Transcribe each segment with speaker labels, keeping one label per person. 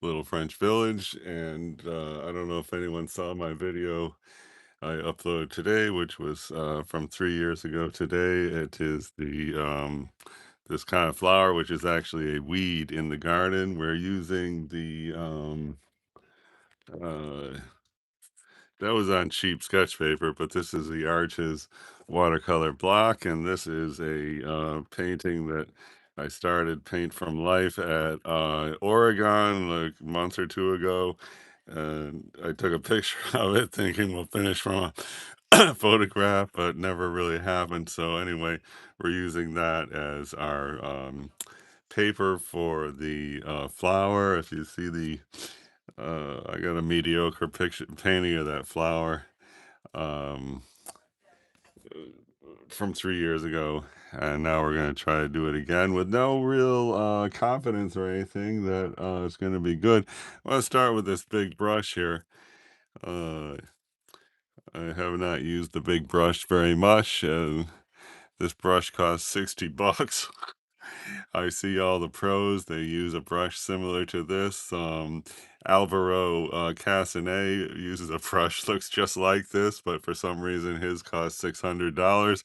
Speaker 1: Little French Village, and I don't know if anyone saw my video I uploaded today, which was from 3 years ago today. It is this kind of flower, which is actually a weed in the garden. We're using uh, that was on cheap sketch paper, but this is the Arches watercolor block, and this is a painting that I started Paint from Life at Oregon like a month or two ago. And I took a picture of it thinking we'll finish from a photograph, but never really happened. So anyway, we're using that as our paper for the flower. If you see I got a mediocre picture painting of that flower um, from 3 years ago, and now we're gonna try to do it again with no real confidence or anything that it's gonna be good. I want to start with this big brush here. Uh, I have not used the big brush very much. This brush costs 60 bucks. I see all the pros, they use a brush similar to this. Alvaro Castanet uses a brush looks just like this, but for some reason his costs $600.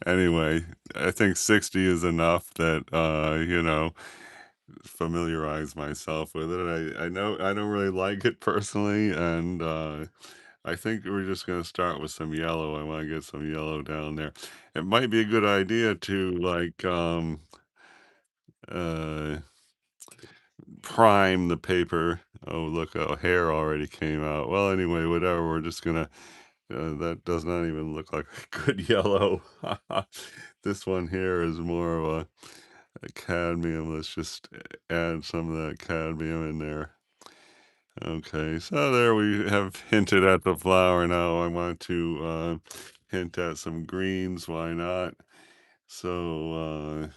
Speaker 1: Anyway, I think 60 is enough that familiarize myself with it. I know I don't really like it personally, and I think we're just gonna start with some yellow. I want to get some yellow down there. It might be a good idea to uh prime the paper. Oh, look, a hair already came out. Well, anyway, whatever. We're just gonna. That does not even look like a good yellow. This one here is more of a cadmium. Let's just add some of that cadmium in there. Okay, so there we have hinted at the flower. Now I want to hint at some greens. Why not? So,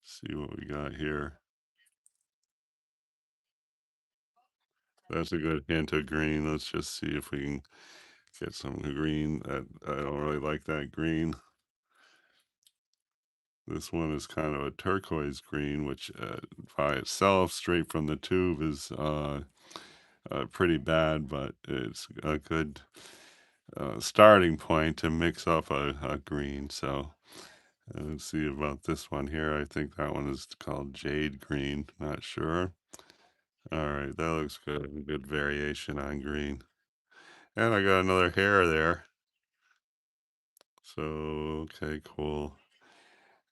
Speaker 1: see what we got here. That's a good hint of green. Let's just see if we can get some green. I don't really like that green. This one is kind of a turquoise green, which by itself, straight from the tube, is pretty bad, but it's a good starting point to mix up a green. So let's see about this one here. I think that one is called jade green. Not sure. All right, that looks good. Good variation on green. And I got another hair there. So, okay, cool.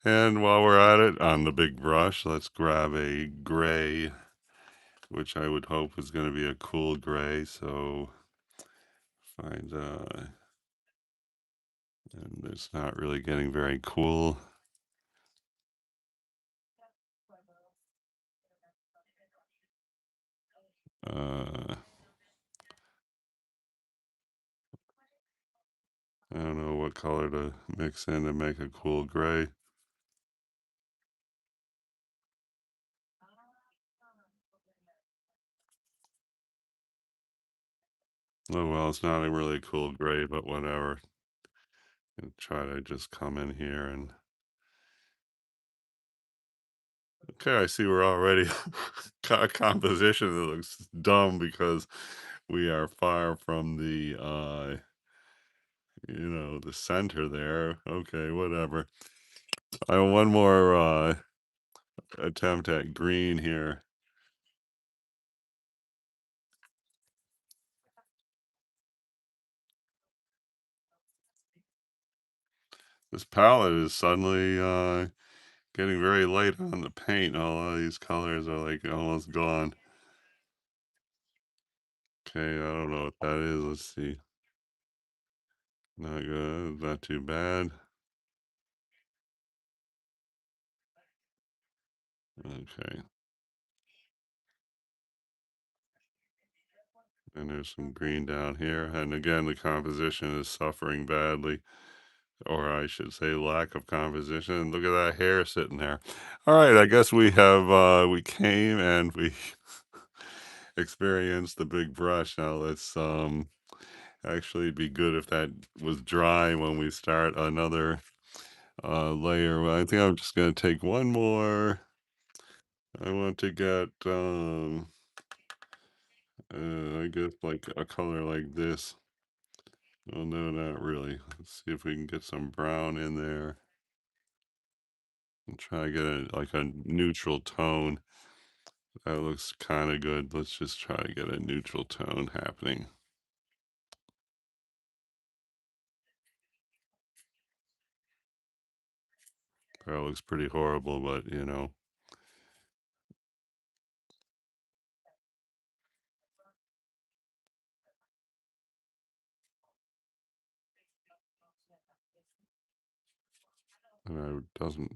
Speaker 1: And while we're at it, on the big brush, let's grab a gray, which I would hope is going to be a cool gray. So, find, and it's not really getting very cool. Uh, I don't know what color to mix in to make a cool gray. Oh, well, it's not a really cool gray, but whatever. I'll try to just come in here and. Okay, I see we're already got a composition that looks dumb because we are far from the center there. Okay, whatever. I have one more attempt at green here. This palette is suddenly getting very light on the paint. All of these colors are like almost gone. Okay, I don't know what that is. Let's see. Not good. Not too bad. Okay. And there's some green down here. And again, the composition is suffering badly. Or I should say lack of composition. Look at that hair sitting there. All right, I guess we came and we experienced the big brush. Now let's actually it'd be good if that was dry when we start another layer. Well, I think I'm just gonna take one more. I want to get, I guess like a color like this. Oh no, not really. Let's see if we can get some brown in there and try to get like a neutral tone. That looks kind of good. Let's just try to get a neutral tone happening. That looks pretty horrible, but and I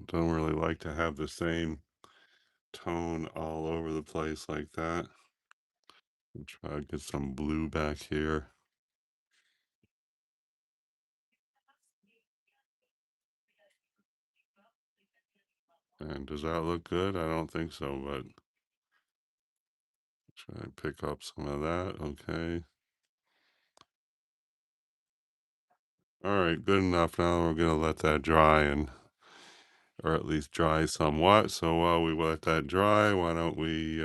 Speaker 1: don't really like to have the same tone all over the place like that. I'll try to get some blue back here. And does that look good? I don't think so, but try and pick up some of that. Okay. All right, good enough. Now we're gonna let that dry or at least dry somewhat. So while we let that dry, why don't we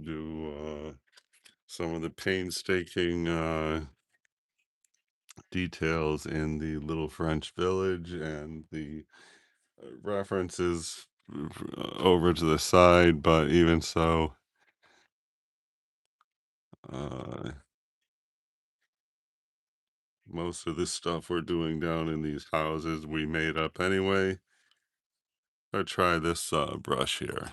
Speaker 1: do some of the painstaking details in the little French village and the references over to the side, but even so, uh, most of this stuff we're doing down in these houses we made up anyway. I'll try this brush here.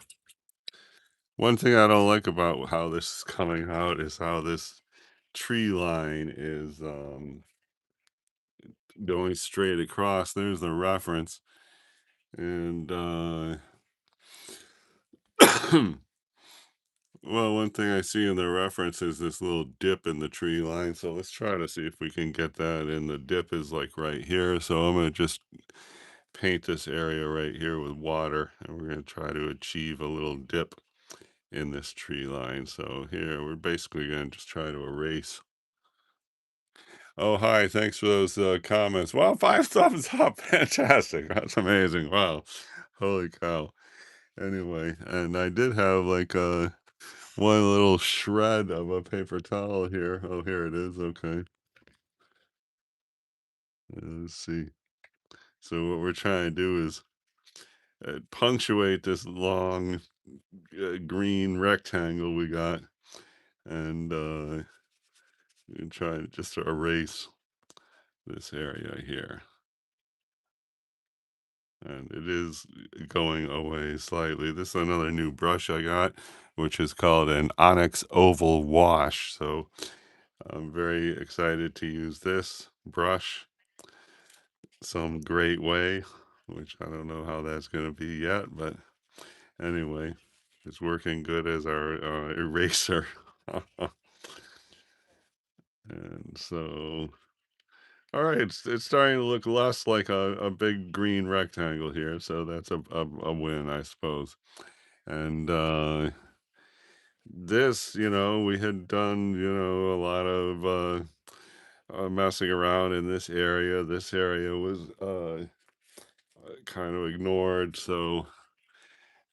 Speaker 1: One thing I don't like about how this is coming out is how this tree line is going straight across. There's the reference. And well, one thing I see in the reference is this little dip in the tree line. So let's try to see if we can get that. And the dip is like right here. So I'm going to just paint this area right here with water. And we're going to try to achieve a little dip in this tree line. So here, we're basically going to just try to erase. Oh, hi. Thanks for those comments. Wow, 5 thumbs up. Fantastic. That's amazing. Wow. Holy cow. Anyway, and I did have like one little shred of a paper towel here. Oh, here it is. Okay. Let's see. So what we're trying to do is punctuate this long green rectangle we got, and try just to erase this area here. And it is going away slightly. This is another new brush I got, which is called an Onyx Oval Wash. So I'm very excited to use this brush some great way, which I don't know how that's going to be yet, but anyway, it's working good as our eraser. And so, all right, it's starting to look less like a big green rectangle here, so that's a win, I suppose. And this, we had done, a lot of messing around in this area. This area was kind of ignored, so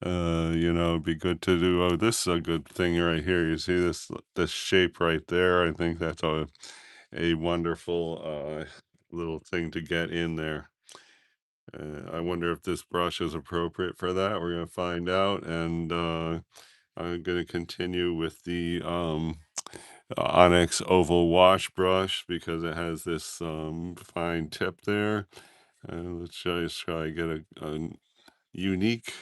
Speaker 1: it'd be good to do. Oh, this is a good thing right here. You see this shape right there? I think that's a wonderful little thing to get in there. I wonder if this brush is appropriate for that. We're gonna find out, and I'm gonna continue with the Onyx Oval Wash Brush because it has this fine tip there. And let's just try to get a unique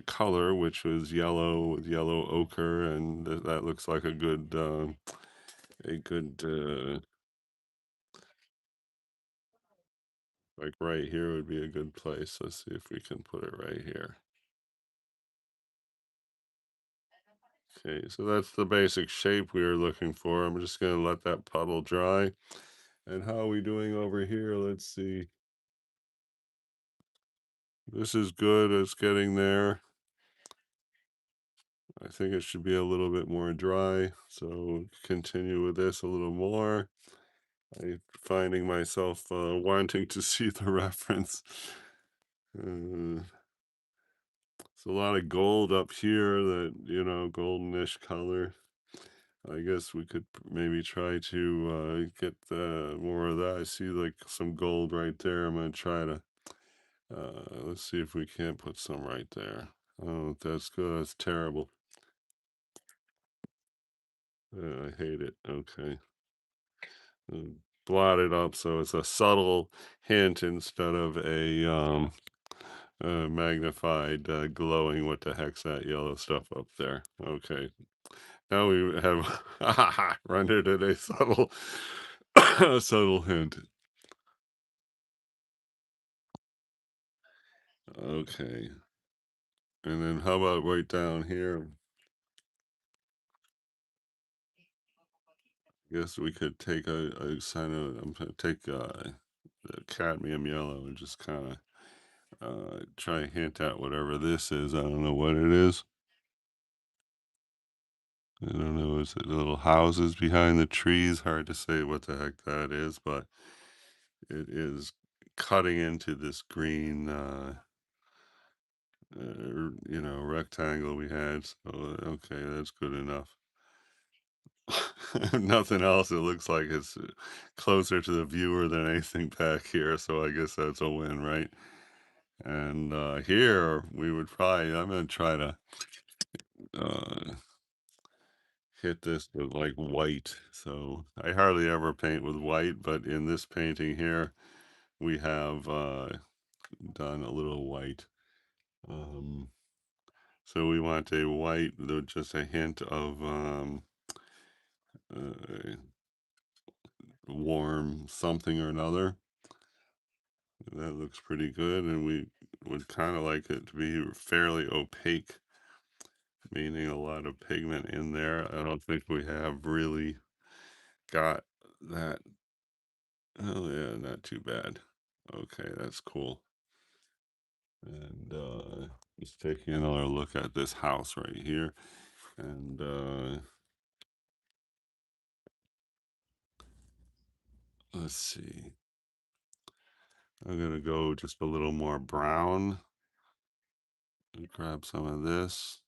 Speaker 1: color, which was yellow with yellow ochre, and that looks like a good like right here would be a good place. Let's see if we can put it right here. Okay, so that's the basic shape we were looking for. I'm just gonna let that puddle dry. And how are we doing over here? Let's see. This is good. It's getting there. I think it should be a little bit more dry. So continue with this a little more. I finding myself wanting to see the reference. Uh, it's a lot of gold up here that, goldenish color. I guess we could maybe try to get more of that. I see like some gold right there. I'm gonna try to let's see if we can't put some right there. Oh, that's good. That's terrible. I hate it. Okay. Uh, Blot it up so it's a subtle hint instead of a magnified glowing. What the heck's that yellow stuff up there? Okay. Now we have rendered it a subtle, a subtle hint. Okay. And then how about right down here? Guess we could take a kind of, I'm gonna take the cadmium yellow and just kind of try and hint at whatever this is. I don't know what it is. I don't know. Is it little houses behind the trees? Hard to say what the heck that is, but it is cutting into this green, rectangle we had. So, okay, that's good enough. Nothing else. It looks like it's closer to the viewer than anything back here. So I guess that's a win, right? And here we would probably, I'm going to try to uh, hit this with like white. So I hardly ever paint with white, but in this painting here, we have done a little white. Um, so we want a white, though just a hint of uh, warm something or another. That looks pretty good, and we would kind of like it to be fairly opaque, meaning a lot of pigment in there. I don't think we have really got that. Oh yeah, not too bad. Okay, that's cool. And just taking another look at this house right here. And let's see. I'm gonna go just a little more brown and grab some of this.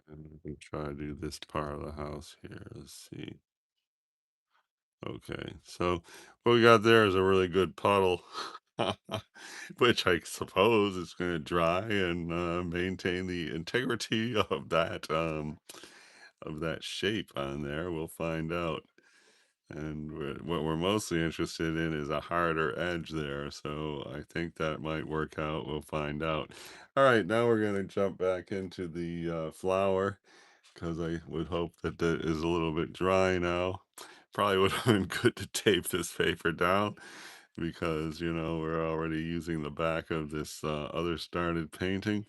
Speaker 1: And we can try to do this part of the house here. Let's see. Okay, so what we got there is a really good puddle, which I suppose is going to dry and maintain the integrity of that shape on there. We'll find out. And what we're mostly interested in is a harder edge there, so I think that might work out. We'll find out. All right, now we're going to jump back into the flower because I would hope that that is a little bit dry now. Probably would have been good to tape this paper down because, we're already using the back of this other started painting.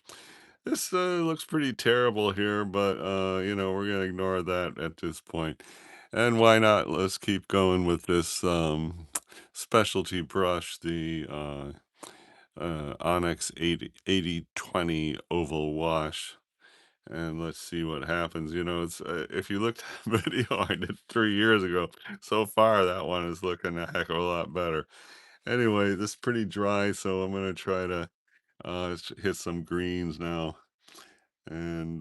Speaker 1: This looks pretty terrible here, but, we're going to ignore that at this point. And why not? Let's keep going with this specialty brush, the Onyx 8020 Oval Wash, and let's see what happens. It's if you looked at the video I did 3 years ago, so far that one is looking a heck of a lot better. Anyway, this is pretty dry, so I'm gonna try to hit some greens now. And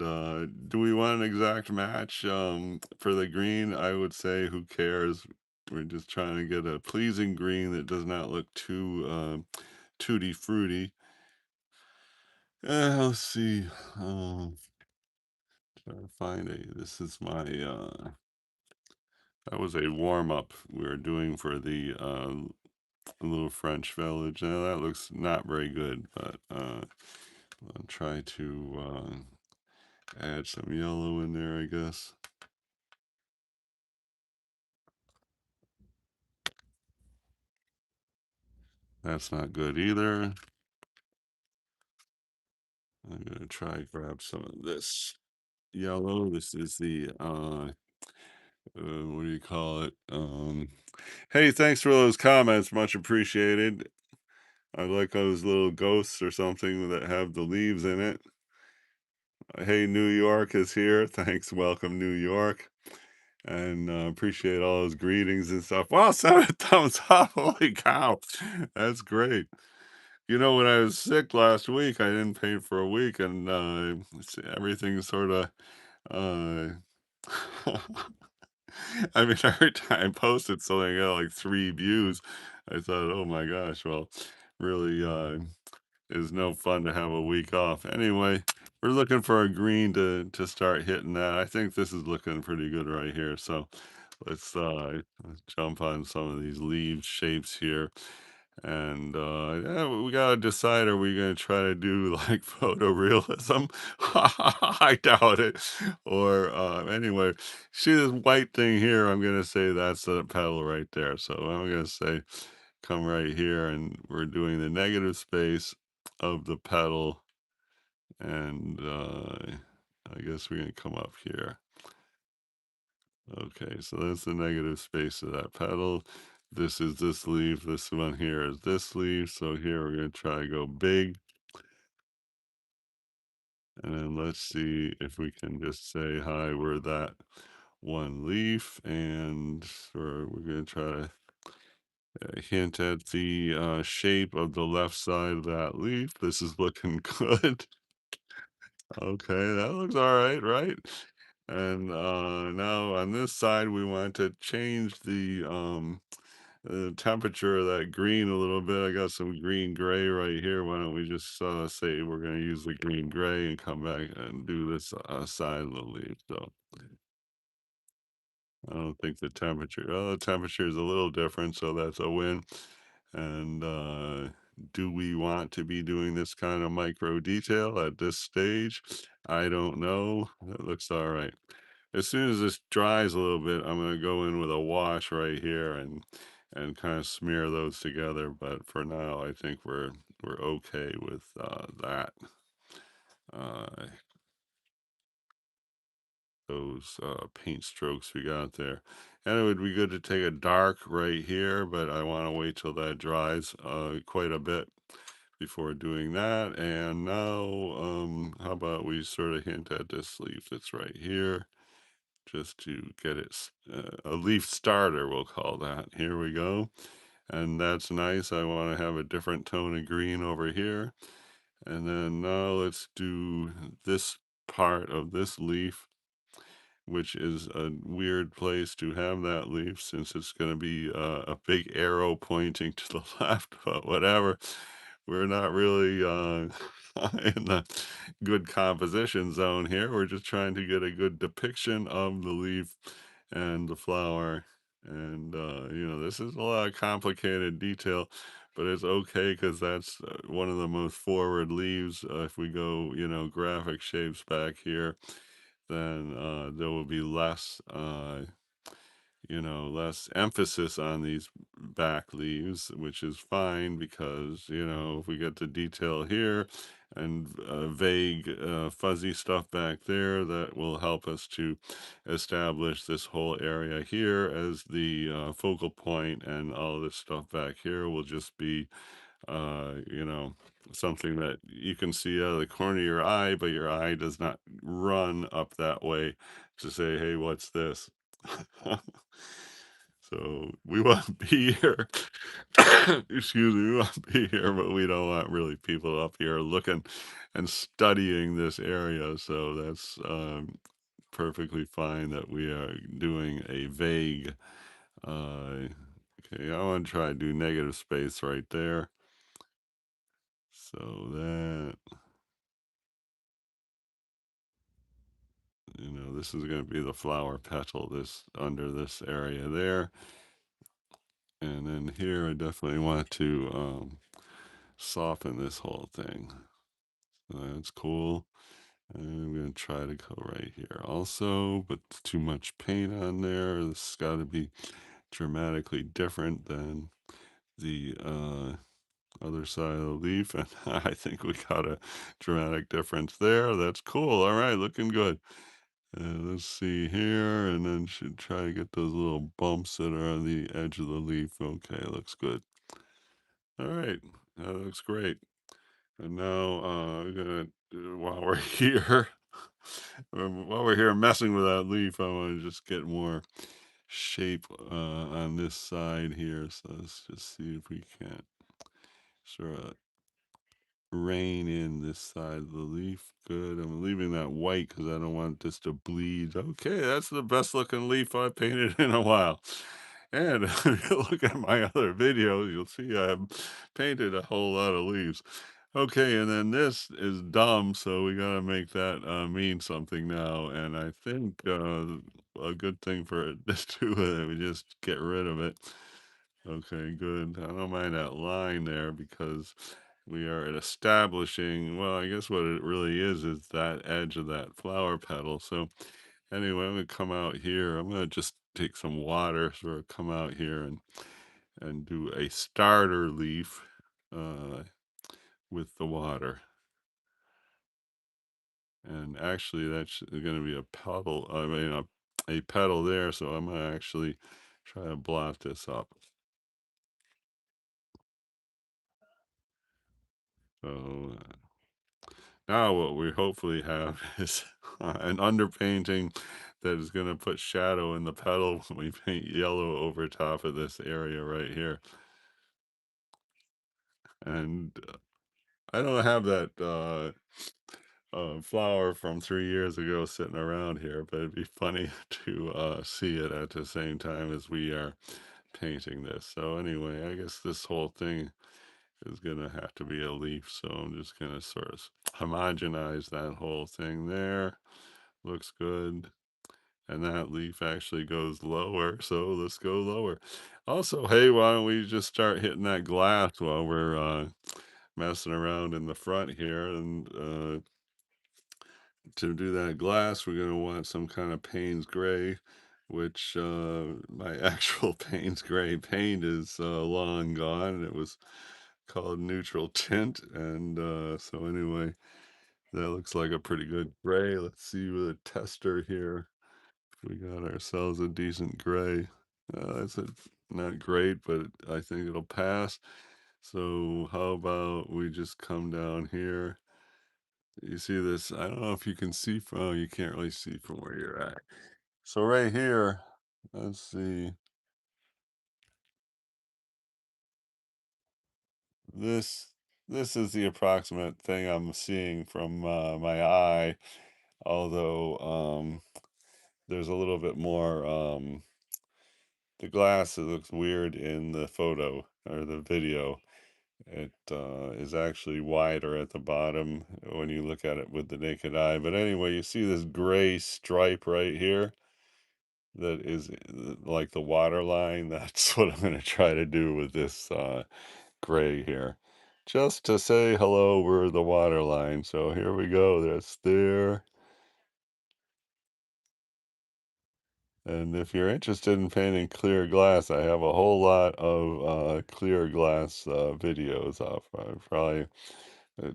Speaker 1: do we want an exact match for the green? I would say who cares? We're just trying to get a pleasing green that does not look too tutti fruity. Let's see. Um, Try to find a. This is my. That was a warm up we were doing for the little French village. Now that looks not very good, but I'll try to add some yellow in there, I guess. That's not good either. I'm gonna try grab some of this yellow. This is the what do you call it? Hey, thanks for those comments, much appreciated. I like those little ghosts or something that have the leaves in it. Hey, New York is here. Thanks, welcome, New York. And appreciate all those greetings and stuff. Wow, 7 thumbs up. Holy cow. That's great. You know, when I was sick last week, I didn't paint for a week, and everything sort of. Uh, I mean, every time I posted something, I got like 3 views. I thought, oh my gosh, well, really is no fun to have a week off. Anyway, we're looking for a green to start hitting that. I think this is looking pretty good right here. So let's jump on some of these leaf shapes here. And yeah, we gotta decide, are we gonna try to do like photorealism? I doubt it. Or anyway, see this white thing here, I'm gonna say that's the petal right there. So I'm gonna say come right here, and we're doing the negative space of the petal, and I guess we're gonna come up here. Okay, so that's the negative space of that petal. This is this leaf. This one here is this leaf. So here we're gonna try to go big, and then let's see if we can just say hi. We're that one leaf, and we're gonna try to hint at the shape of the left side of that leaf. This is looking good. Okay, that looks all right, right? And now on this side, we want to change the temperature of that green a little bit. I got some green gray right here. Why don't we just say we're going to use the green gray and come back and do this side of the leaf? So I don't think the temperature is a little different, so that's a win. And do we want to be doing this kind of micro detail at this stage? I don't know. That looks all right. As soon as this dries a little bit, I'm gonna go in with a wash right here and kind of smear those together. But for now, I think we're okay with that. Uh, those paint strokes we got there. And it would be good to take a dark right here, but I want to wait till that dries quite a bit before doing that. And now, how about we sort of hint at this leaf that's right here, just to get it a leaf starter, we'll call that. Here we go. And that's nice. I want to have a different tone of green over here. And then now let's do this part of this leaf, which is a weird place to have that leaf since it's going to be a big arrow pointing to the left, but whatever. We're not really in the good composition zone here. We're just trying to get a good depiction of the leaf and the flower. And, this is a lot of complicated detail, but it's okay because that's one of the most forward leaves. If we go, graphic shapes back here, then there will be less emphasis on these back leaves, which is fine because, if we get the detail here and vague, fuzzy stuff back there, that will help us to establish this whole area here as the focal point, and all this stuff back here will just be uh, you know, something that you can see out of the corner of your eye, but your eye does not run up that way to say, hey, what's this? So we want to be here. Excuse me, we want to be here, but we don't want really people up here looking and studying this area. So that's perfectly fine that we are doing a vague. Uh, okay, I want to try to do negative space right there. So that, this is going to be the flower petal, this under this area there. And then here, I definitely want to soften this whole thing. So that's cool. And I'm going to try to go right here also, but too much paint on there. This has got to be dramatically different than the other side of the leaf. And I think we got a dramatic difference there. That's cool. All right, looking good. Let's see here, and then should try to get those little bumps that are on the edge of the leaf. Okay, looks good. All right, that looks great. And now I'm gonna while we're here. While we're here messing with that leaf, I want to just get more shape on this side here. So let's just see if we can't sort of rein in this side of the leaf. Good. I'm leaving that white because I don't want this to bleed. Okay, that's the best looking leaf I've painted in a while. And if you look at my other videos, you'll see I've painted a whole lot of leaves. Okay, and then this is dumb, so we gotta make that mean something now. And I think a good thing for it to do with it, we just get rid of it. Okay, good. I don't mind that line there because we are establishing, well, I guess what it really is that edge of that flower petal. So anyway, I'm gonna come out here. I'm gonna just take some water, sort of come out here and do a starter leaf uh, with the water. And actually, that's going to be a petal. I mean, a petal there. So I'm gonna actually try to blot this up. So now what we hopefully have is an underpainting that is going to put shadow in the petal when we paint yellow over top of this area right here. And I don't have that flower from 3 years ago sitting around here, but it'd be funny to see it at the same time as we are painting this. So anyway, I guess this whole thing is gonna have to be a leaf. So I'm just gonna sort of homogenize that whole thing there. Looks good. And that leaf actually goes lower, so let's go lower. Also, hey, why don't we just start hitting that glass while we're messing around in the front here? And to do that glass, we're gonna want some kind of Payne's gray, which my actual Payne's gray paint is long gone. It was called neutral tint, and so anyway, that looks like a pretty good gray. Let's see with a tester here. We got ourselves a decent gray. That's not great, but I think it'll pass. So how about we just come down here? You see this? I don't know if you can see from, oh, you can't really see from where you're at. So right here, let's see. This this is the approximate thing I'm seeing from my eye, although there's a little bit more the glass it looks weird in the photo or the video. It is actually wider at the bottom when you look at it with the naked eye. But anyway, you see this gray stripe right here that is like the water line. That's what I'm going to try to do with this gray here. Just to say hello, we're the water line. So here we go. That's there. And if you're interested in painting clear glass, I have a whole lot of clear glass videos up. Probably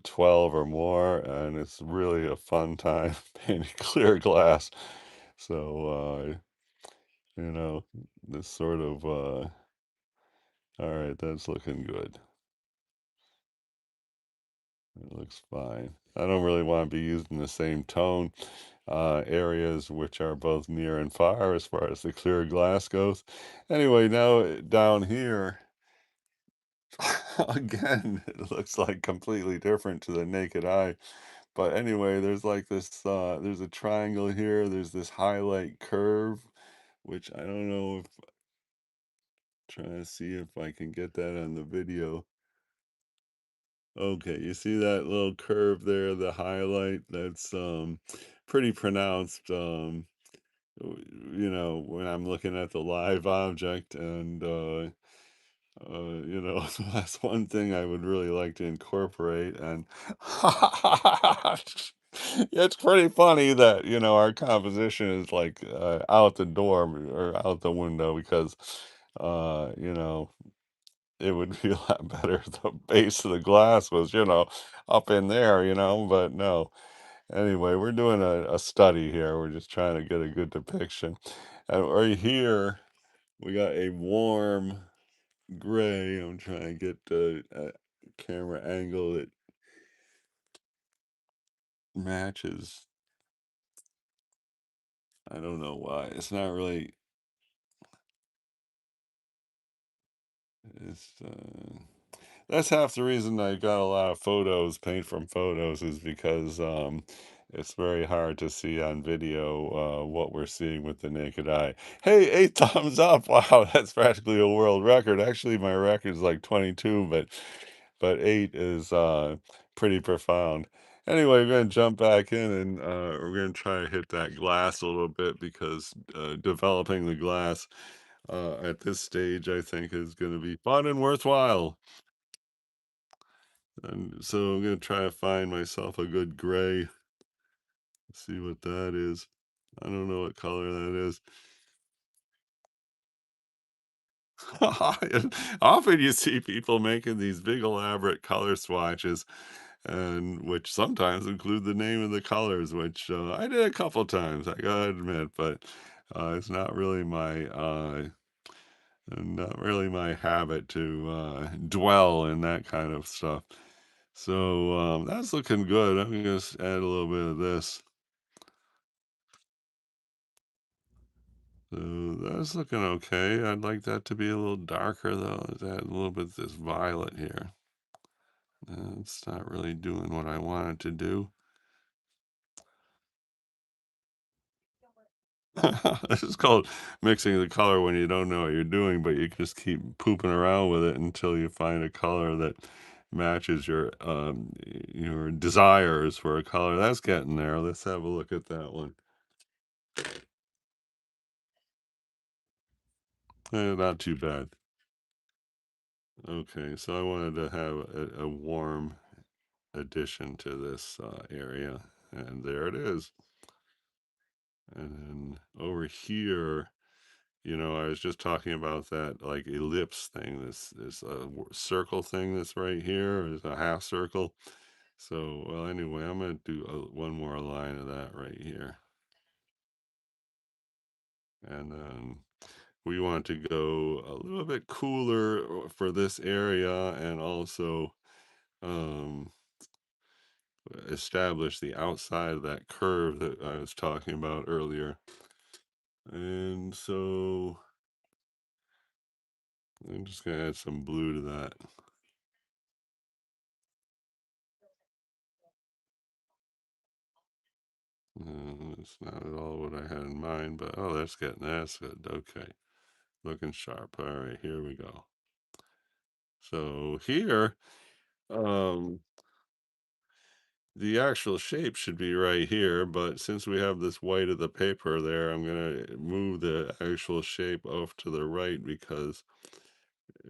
Speaker 1: 12 or more, and it's really a fun time painting clear glass. So, this sort of, all right, that's looking good. It looks fine. I don't really want to be using the same tone areas, which are both near and far as the clear glass goes. Anyway, now down here, again, it looks like completely different to the naked eye. But anyway, there's like this, there's a triangle here, there's this highlight curve, which I don't know if, trying to see if I can get that on the video. Okay, you see that little curve there, the highlight, that's pretty pronounced, when I'm looking at the live object. And that's one thing I would really like to incorporate. And it's pretty funny that, our composition is like out the door or out the window because, you know, it would be a lot better if the base of the glass was, up in there, but no. Anyway, we're doing a study here. We're just trying to get a good depiction. And right here, we got a warm gray. I'm trying to get the camera angle that matches. I don't know why. It's not really. It's that's half the reason I got a lot of photos, paint from photos, is because it's very hard to see on video what we're seeing with the naked eye. Hey, 8 thumbs up! Wow, that's practically a world record. Actually, my record is like 22, but eight is pretty profound. Anyway, we're gonna jump back in and we're gonna try to hit that glass a little bit because developing the glass at this stage, I think, is going to be fun and worthwhile. And so I'm going to try to find myself a good gray. See what that is. I don't know what color that is. Often you see people making these big elaborate color swatches, and which sometimes include the name of the colors, which I did a couple times, I gotta admit, but it's not really my habit to dwell in that kind of stuff. So that's looking good. I'm gonna just add a little bit of this. So that's looking okay. I'd like that to be a little darker though. Let's add a little bit of this violet here. It's not really doing what I want it to do. This is called mixing the color when you don't know what you're doing, but you just keep pooping around with it until you find a color that matches your desires for a color. That's getting there. Let's have a look at that one. Not too bad. Okay, so I wanted to have a warm addition to this area, and there it is. And then over here, I was just talking about that like ellipse thing. This circle thing that's right here is a half circle. So, well, anyway, I'm gonna do one more line of that right here, and then we want to go a little bit cooler for this area, and also um, establish the outside of that curve that I was talking about earlier. And so I'm just gonna add some blue to that. It's not at all what I had in mind, but oh, that's good. Okay, looking sharp. All right, here we go. So here, um, the actual shape should be right here, but since we have this white of the paper there, I'm gonna move the actual shape off to the right because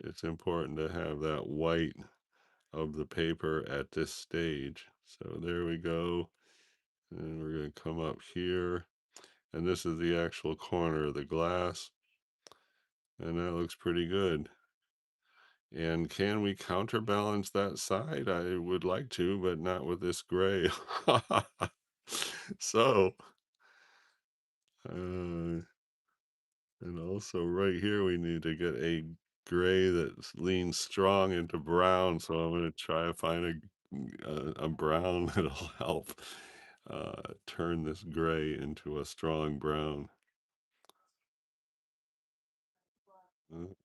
Speaker 1: it's important to have that white of the paper at this stage. So there we go. And we're going to come up here. And this is the actual corner of the glass. And that looks pretty good. And can we counterbalance that side? I would like to, but not with this gray. So, uh, and also right here, we need to get a gray that leans strong into brown. So I'm going to try to find a brown that'll help turn this gray into a strong brown.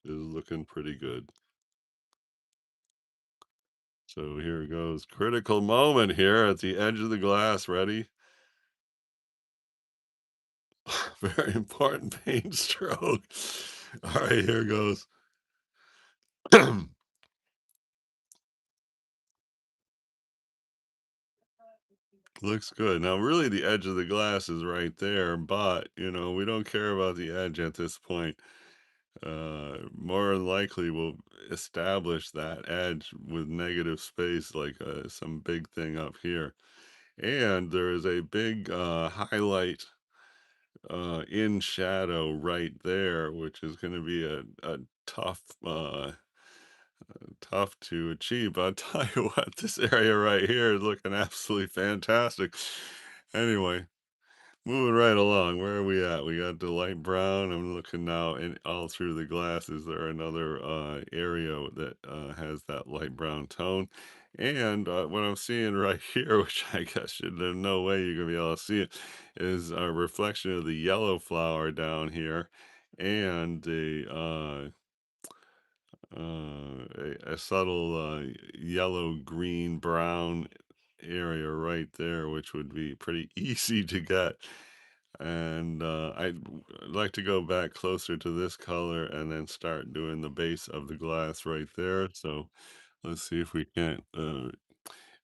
Speaker 1: Is looking pretty good. So here goes. Critical moment here at the edge of the glass. Ready? Very important paint stroke. All right, here goes. Looks good. Now, really, the edge of the glass is right there, but we don't care about the edge at this point. More than likely, we'll establish that edge with negative space, like some big thing up here. And there is a big highlight in shadow right there, which is going to be a tough, tough to achieve. But I'll tell you what, this area right here is looking absolutely fantastic. Anyway, Moving right along, where are we at? We got the light brown. I'm looking now and all through the glass. Is there another area that has that light brown tone? And what I'm seeing right here, which I guess there's no way you're gonna be able to see it, is a reflection of the yellow flower down here and a subtle yellow, green, brown area right there, which would be pretty easy to get. And I'd like to go back closer to this color and then start doing the base of the glass right there. So let's see if we can't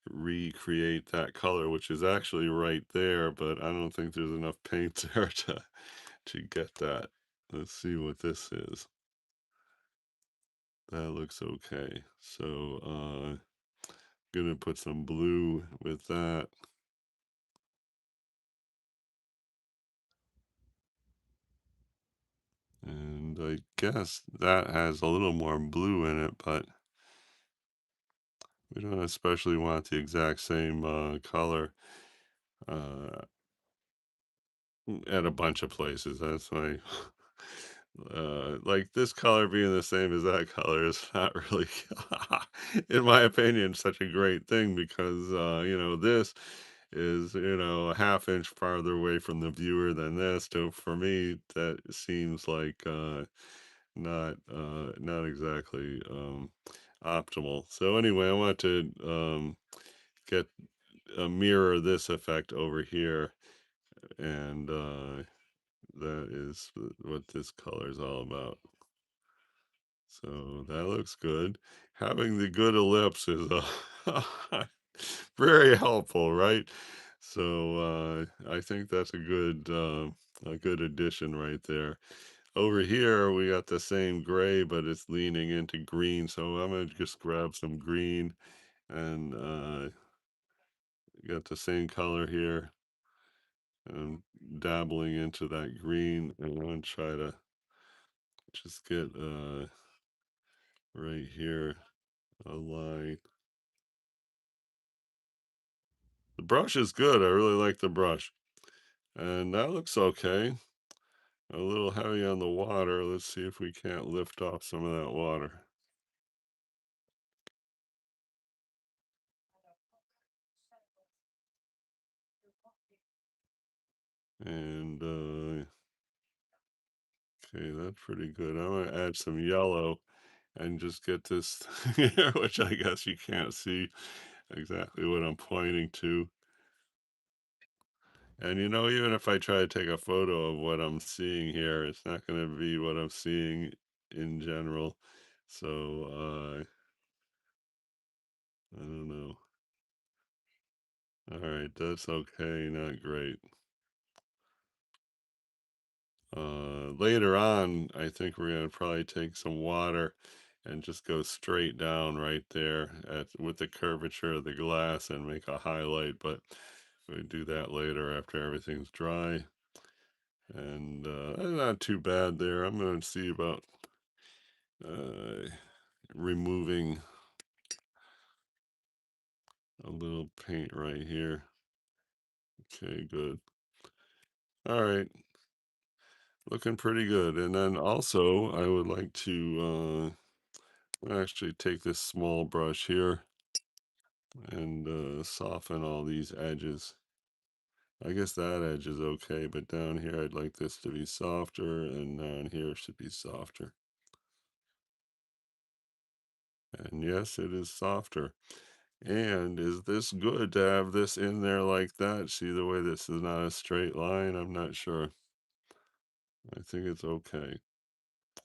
Speaker 1: recreate that color, which is actually right there, but I don't think there's enough paint there to get that. Let's see what this is. That looks okay. So gonna put some blue with that. And I guess that has a little more blue in it, but we don't especially want the exact same color uh, at a bunch of places. That's why, like this color being the same as that color is not really, in my opinion, such a great thing because, this is, a half inch farther away from the viewer than this. So for me, that seems like not exactly optimal. So anyway, I want to get mirror this effect over here, and that is what this color is all about. So that looks good. Having the good ellipse is very helpful, right? So I think that's a good addition right there. Over here, we got the same gray, but it's leaning into green. So I'm gonna just grab some green and got the same color here and dabbling into that green. And I'm gonna try to just get right here a line. The brush is good. I really like the brush. And that looks okay. A little heavy on the water. Let's see if we can't lift off some of that water. And okay, that's pretty good. I'm gonna add some yellow and just get this here, which I guess you can't see exactly what I'm pointing to. And even if I try to take a photo of what I'm seeing here, it's not going to be what I'm seeing in general. So I don't know. All right, that's okay, not great. Later on, I think we're gonna probably take some water and just go straight down right there with the curvature of the glass and make a highlight, but we do that later after everything's dry. And not too bad there. I'm gonna see about uh, removing a little paint right here. Okay, good. All right, looking pretty good. And then also, I would like to actually take this small brush here and soften all these edges. I guess that edge is okay, but down here I'd like this to be softer, and down here should be softer. And yes, it is softer. And is this good to have this in there like that? See the way this is not a straight line? I'm not sure. I think it's okay.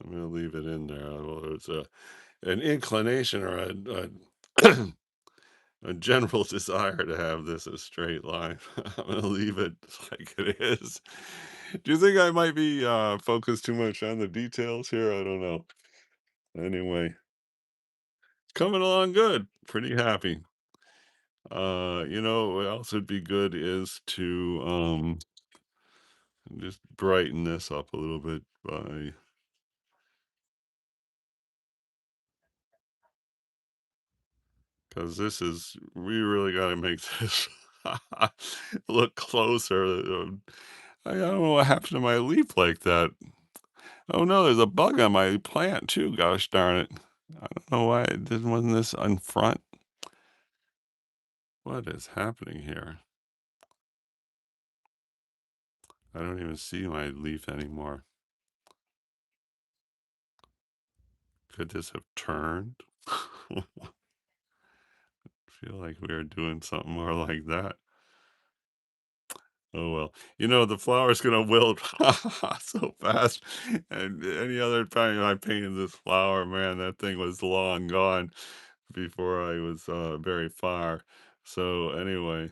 Speaker 1: I'm gonna leave it in there. Well, it's an inclination or a general desire to have this a straight line. I'm gonna leave it like it is. Do you think I might be focused too much on the details here? I don't know. Anyway, coming along good. Pretty happy. What else would be good is to just brighten this up a little bit by because this is we really got to make this look closer. I don't know what happened to my leaf like that. Oh no, there's a bug on my plant too, gosh darn it. I don't know why it didn't wasn't this on front. What is happening here? I don't even see my leaf anymore. Could this have turned? Feel like we were doing something more like that. Oh well. You know, the flower's gonna wilt so fast. And any other time I painted this flower, man, that thing was long gone before I was very far. So anyway,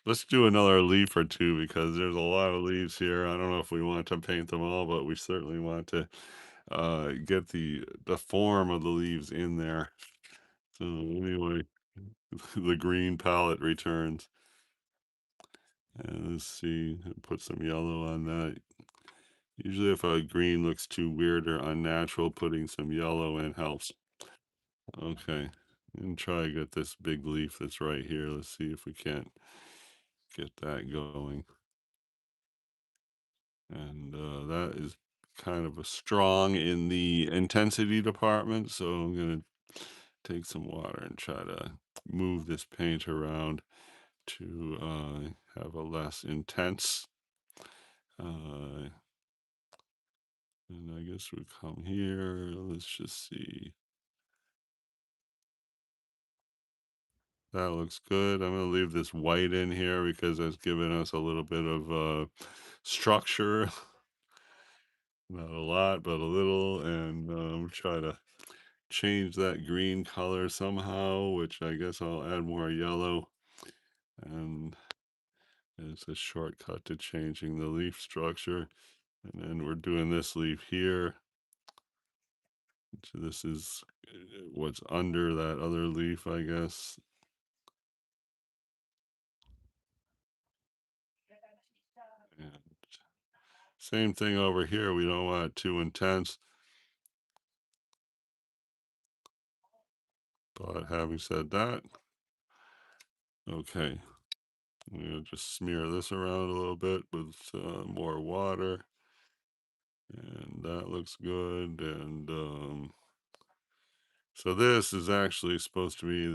Speaker 1: let's do another leaf or two because there's a lot of leaves here. I don't know if we want to paint them all, but we certainly want to get the form of the leaves in there. So anyway, the green palette returns. And let's see, put some yellow on that. Usually if a green looks too weird or unnatural, putting some yellow in helps. Okay, and try to get this big leaf that's right here. Let's see if we can't get that going. And that is kind of a strong in the intensity department, so I'm gonna take some water and try to move this paint around to have a less intense. Uh, and I guess we come here. Let's just see. That looks good. I'm gonna leave this white in here because that's giving us a little bit of structure. Not a lot, but a little, and try to change that green color somehow, which I guess I'll add more yellow. And it's a shortcut to changing the leaf structure. And then we're doing this leaf here. So this is what's under that other leaf, I guess. And same thing over here. We don't want it too intense. But having said that, okay, I'm gonna just smear this around a little bit with more water, and that looks good. And so this is actually supposed to be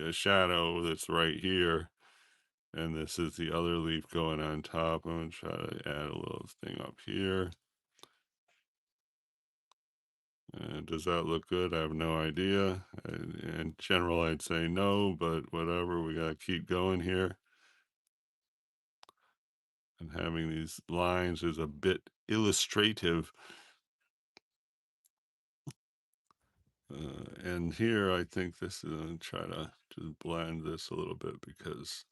Speaker 1: the shadow that's right here, and this is the other leaf going on top. I'm gonna try to add a little thing up here. And does that look good? I have no idea. In general, I'd say no, but whatever. We gotta keep going here. And having these lines is a bit illustrative. And here, I think this is going to try to just blend this a little bit because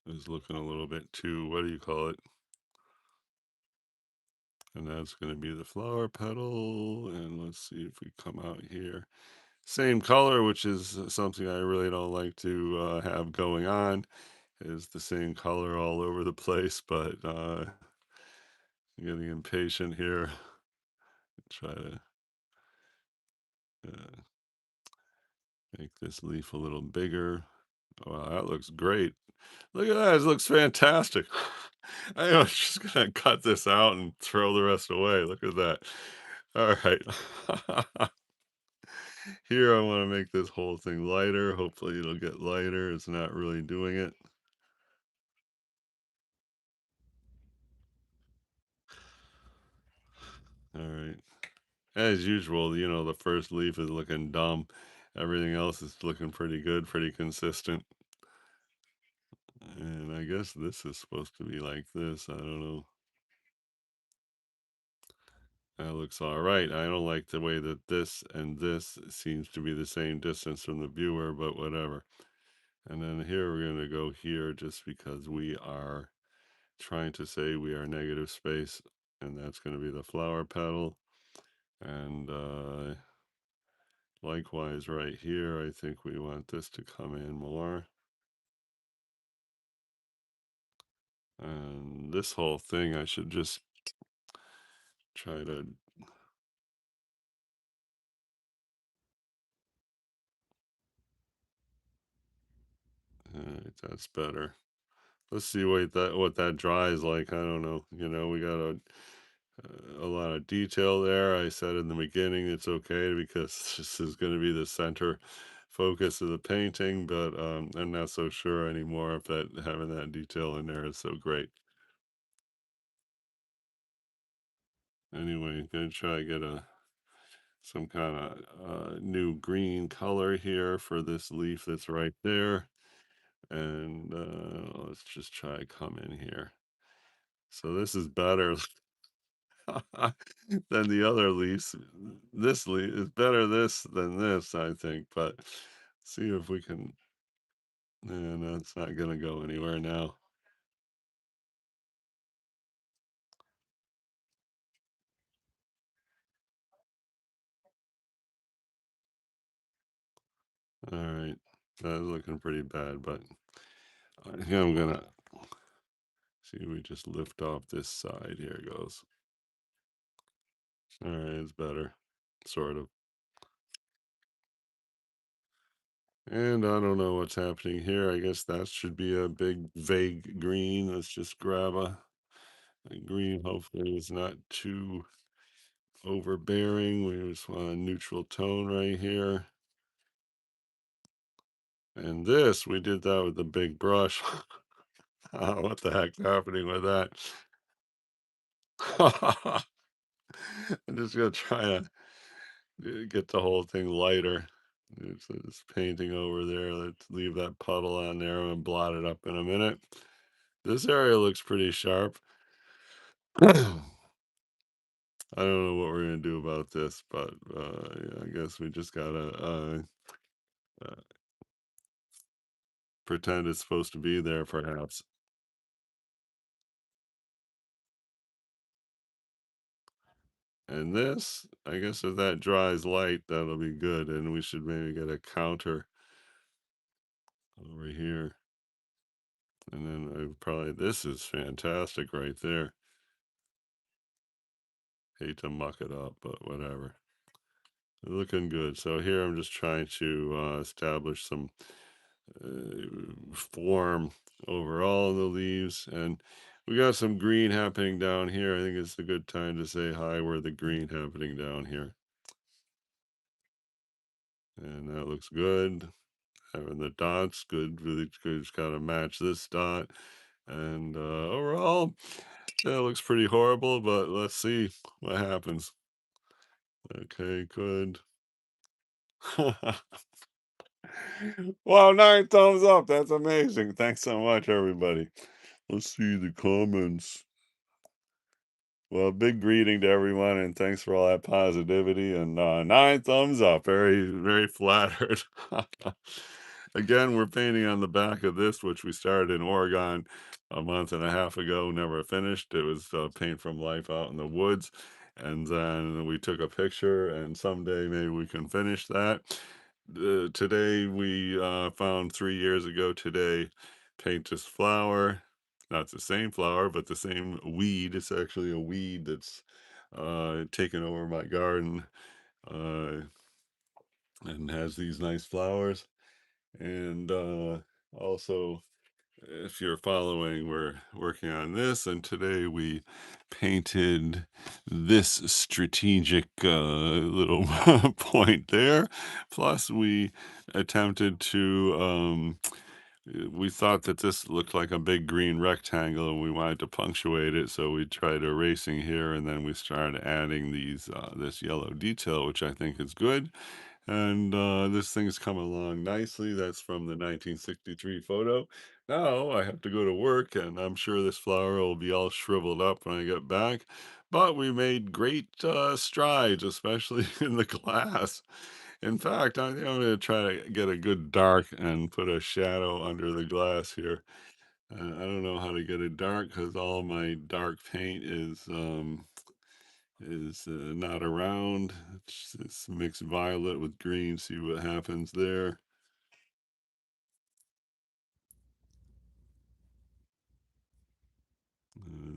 Speaker 1: it's looking a little bit too, what do you call it? And that's going to be the flower petal. And let's see if we come out here. Same color, which is something I really don't like to have going on, is the same color all over the place, but I'm getting impatient here. Try to uh, make this leaf a little bigger. Wow, that looks great. Look at that, it looks fantastic. I am just gonna cut this out and throw the rest away. Look at that. All right. Here, I want to make this whole thing lighter. Hopefully, it'll get lighter. It's not really doing it. All right. As usual, the first leaf is looking dumb. Everything else is looking pretty good, pretty consistent. And I guess this is supposed to be like this. I don't know. That looks all right. I don't like the way that this and this seems to be the same distance from the viewer, but whatever. And then here we're going to go here just because we are trying to say we are negative space, and that's going to be the flower petal. And likewise right here, I think we want this to come in more. And this whole thing, I should just try to that's better. Let's see what that dries like. I don't know. We got a lot of detail there. I said in the beginning it's okay because this is going to be the center focus of the painting, but I'm not so sure anymore if that having that detail in there is so great. Anyway, gonna try to get some kind of new green color here for this leaf that's right there. And let's just try to come in here. So this is better than the other leaves. This leaf is better this than this, I think. But see if we can. And it's not gonna go anywhere now. All right, that's looking pretty bad. But I think I'm gonna see. We just lift off this side. Here it goes. All right, it's better, sort of. And I don't know what's happening here. I guess that should be a big vague green. Let's just grab a green. Hopefully it's not too overbearing. We just want a neutral tone right here. And this, we did that with the big brush. What the heck's happening with that? I'm just gonna try to get the whole thing lighter. It's this painting over there. Let's leave that puddle on there and blot it up in a minute. This area looks pretty sharp. I don't know what we're gonna do about this, but yeah, I guess we just gotta uh, pretend it's supposed to be there, perhaps. And this, I guess, if that dries light, that'll be good, and we should maybe get a counter over here, and then probably this is fantastic right there. Hate to muck it up, but whatever. Looking good. So here I'm just trying to establish some form over all the leaves. And we got some green happening down here. I think it's a good time to say hi where the green happening down here. And that looks good. Having the dots, good, really good. Just gotta match this dot. And overall, that looks pretty horrible, but let's see what happens. Okay, good. Wow, 9 thumbs up. That's amazing. Thanks so much, everybody. Let's see the comments. Well, big greeting to everyone, and thanks for all that positivity. And 9 thumbs up. Very, very flattered. Again, we're painting on the back of this, which we started in Oregon a month and a half ago, never finished. It was paint from life out in the woods. And then we took a picture, and someday maybe we can finish that. Today, we found 3 years ago today, paint this flower. Not the same flower, but the same weed. It's actually a weed that's taken over my garden uh, and has these nice flowers. And also, if you're following, we're working on this. And today we painted this strategic little point there. Plus, we attempted to we thought that this looked like a big green rectangle and we wanted to punctuate it, so we tried erasing here and then we started adding these this yellow detail, which I think is good. And this thing's come along nicely. That's from the 1963 photo. Now I have to go to work, and I'm sure this flower will be all shriveled up when I get back. But we made great strides, especially in the glass. In fact, I think I'm going to try to get a good dark and put a shadow under the glass here. I don't know how to get it dark because all my dark paint is not around. It's mixed violet with green. See what happens there.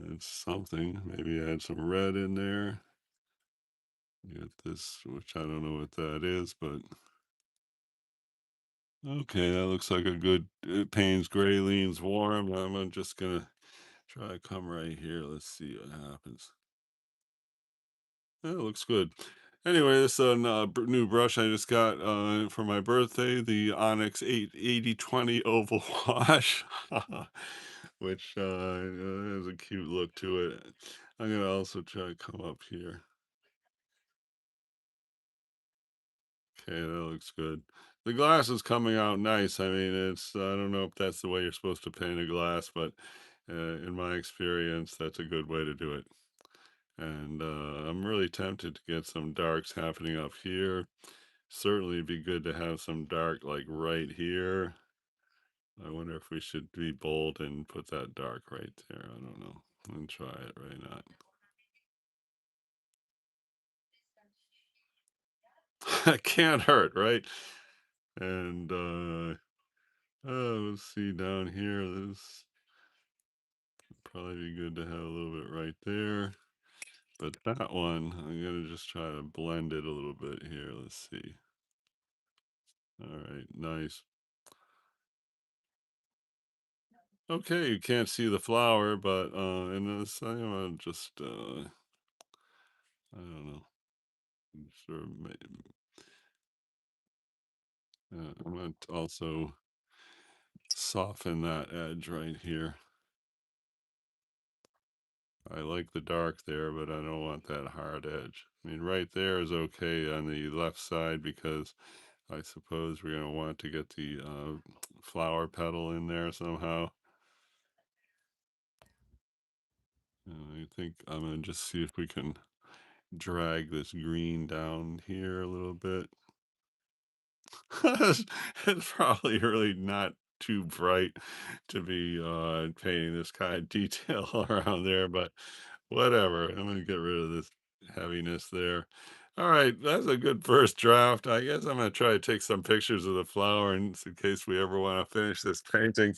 Speaker 1: That's something. Maybe add some red in there. Get this, which I don't know what that is, but Okay, that looks like a good Payne's gray leans warm. I'm just gonna try to come right here. Let's see what happens. Yeah, it looks good. Anyway, this new brush I just got for my birthday, the Onyx 8020 Oval Wash, which has a cute look to it. I'm gonna also try to come up here. Okay, that looks good. The glass is coming out nice. I mean, I don't know if that's the way you're supposed to paint a glass, but in my experience, that's a good way to do it. And I'm really tempted to get some darks happening up here. Certainly it'd be good to have some dark like right here. I wonder if we should be bold and put that dark right there. I don't know. And try it right now. It can't hurt, right? And let's see down here. This probably be good to have a little bit right there. But that one, I'm gonna just try to blend it a little bit here. Let's see. All right, nice. Okay, you can't see the flower, but in this, I'm gonna just I don't know, sort of. I'm gonna also soften that edge right here. I like the dark there, but I don't want that hard edge. I mean, right there is okay on the left side because I suppose we're gonna want to get the flower petal in there somehow. And I think I'm gonna just see if we can drag this green down here a little bit. It's probably really not too bright to be painting this kind of detail around there, but whatever. I'm gonna get rid of this heaviness there. All right, that's a good first draft. I guess I'm gonna try to take some pictures of the flower in case we ever want to finish this painting.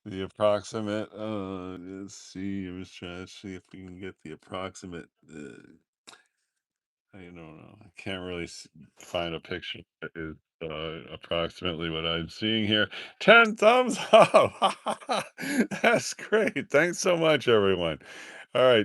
Speaker 1: The approximate, let's see. I'm just trying to see if we can get the approximate. I don't know. I can't really find a picture that is approximately what I'm seeing here. 10 thumbs up. That's great. Thanks so much, everyone. All right.